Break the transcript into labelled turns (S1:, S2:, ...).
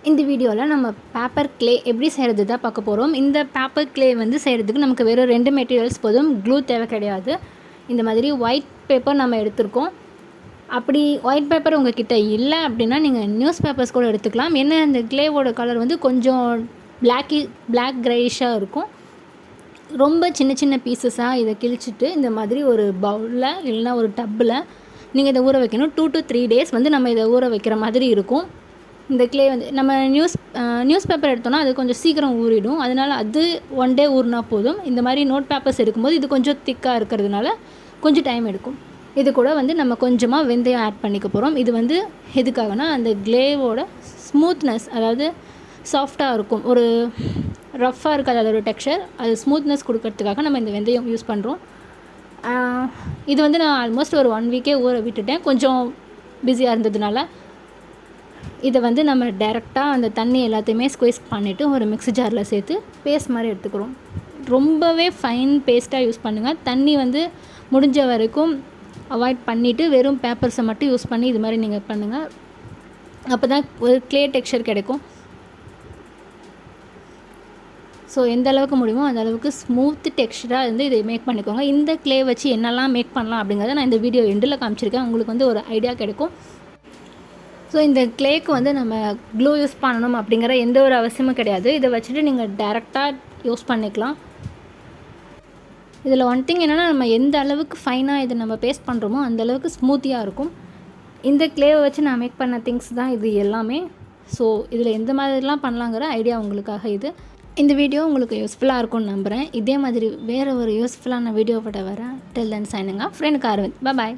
S1: இந்த வீடியோவில் நம்ம பேப்பர் க்ளே எப்படி செய்கிறது தான் பார்க்க போகிறோம். இந்த பேப்பர் க்ளே வந்து செய்கிறதுக்கு நமக்கு வெறும் 2 மெட்டீரியல்ஸ் போதும். க்ளூ தேவை கிடையாது. இந்த மாதிரி ஒயிட் பேப்பர் நம்ம எடுத்திருக்கோம். அப்படி ஒயிட் பேப்பர் உங்கள்கிட்ட இல்லை அப்படின்னா நீங்கள் நியூஸ் பேப்பர்ஸ் கூட எடுத்துக்கலாம். என்ன அந்த க்ளேவோட கலர் வந்து கொஞ்சம் பிளாக் க்ரைஷாக இருக்கும். ரொம்ப சின்ன சின்ன பீசஸாக இதை கிழிச்சிட்டு இந்த மாதிரி ஒரு பவுலில் இல்லைனா ஒரு டப்பில் நீங்கள் இதை ஊற வைக்கணும். 2 to 3 days வந்து நம்ம இதை ஊற வைக்கிற மாதிரி இருக்கும். இந்த க்ளே வந்து நம்ம நியூஸ் பேப்பர் எடுத்தோன்னா அது கொஞ்சம் சீக்கிரம் ஊறிடும். அதனால் அது 1 day ஊறினா போதும். இந்த மாதிரி நோட் பேப்பர்ஸ் எடுக்கும்போது இது கொஞ்சம் திக்காக இருக்கிறதுனால கொஞ்சம் டைம் எடுக்கும். இது கூட வந்து நம்ம கொஞ்சமாக வெந்தயம் ஆட் பண்ணிக்க போகிறோம். இது வந்து எதுக்காகனா அந்த க்ளேவோட ஸ்மூத்னஸ், அதாவது சாஃப்டாக இருக்கும், ஒரு ரஃப்பாக இருக்காது அதோட டெக்ஸ்சர், அது ஸ்மூத்னஸ் கொடுக்கறதுக்காக நம்ம இந்த வெந்தயம் யூஸ் பண்ணுறோம். இது வந்து நான் ஆல்மோஸ்ட் ஒரு 1 week ஊற விட்டுட்டேன், கொஞ்சம் பிஸியாக இருந்ததுனால. இதை வந்து நம்ம டைரெக்டாக அந்த தண்ணி எல்லாத்தையுமே ஸ்குவீஸ் பண்ணிவிட்டு ஒரு மிக்ஸி ஜாரில் சேர்த்து பேஸ்ட் மாதிரி எடுத்துக்கிறோம். ரொம்பவே ஃபைன் பேஸ்ட்டாக யூஸ் பண்ணுங்கள். தண்ணி வந்து முடிஞ்ச வரைக்கும் அவாய்ட் பண்ணிவிட்டு வெறும் பேப்பர்ஸை மட்டும் யூஸ் பண்ணி இது மாதிரி நீங்கள் பண்ணுங்கள். அப்போ தான் ஒரு க்ளே டெக்ஸ்சர் கிடைக்கும். ஸோ எந்த அளவுக்கு முடியுமோ அந்த அளவுக்கு ஸ்மூத் டெக்ஸ்சராக இருந்து இதை மேக் பண்ணிக்கோங்க. இந்த க்ளே வச்சு என்னெல்லாம் மேக் பண்ணலாம் அப்படிங்கிறத நான் இந்த வீடியோ எண்டில் காமிச்சிருக்கேன். உங்களுக்கு வந்து ஒரு ஐடியா கிடைக்கும். ஸோ இந்த க்ளேக்கு வந்து நம்ம க்ளூ யூஸ் பண்ணணும் அப்படிங்கிற எந்த ஒரு அவசியமும் கிடையாது. இதை வச்சுட்டு நீங்கள் டைரெக்டாக யூஸ் பண்ணிக்கலாம். இதில் ஒன் திங் என்னென்னா, நம்ம எந்த அளவுக்கு ஃபைனாக இதை நம்ம பேஸ்ட் பண்ணுறோமோ அந்த அளவுக்கு ஸ்மூத்தியாக இருக்கும். இந்த க்ளேவை வச்சு நான் மேக் பண்ண திங்ஸ் தான் இது எல்லாமே. ஸோ இதில் எந்த மாதிரிலாம் பண்ணலாங்கிற ஐடியா உங்களுக்காக இது. இந்த வீடியோ உங்களுக்கு யூஸ்ஃபுல்லாக இருக்கும்னு நம்புகிறேன். இதே மாதிரி வேறு ஒரு யூஸ்ஃபுல்லான வீடியோவோட வரேன். Till then signing off. Friend Aravind. பாய்.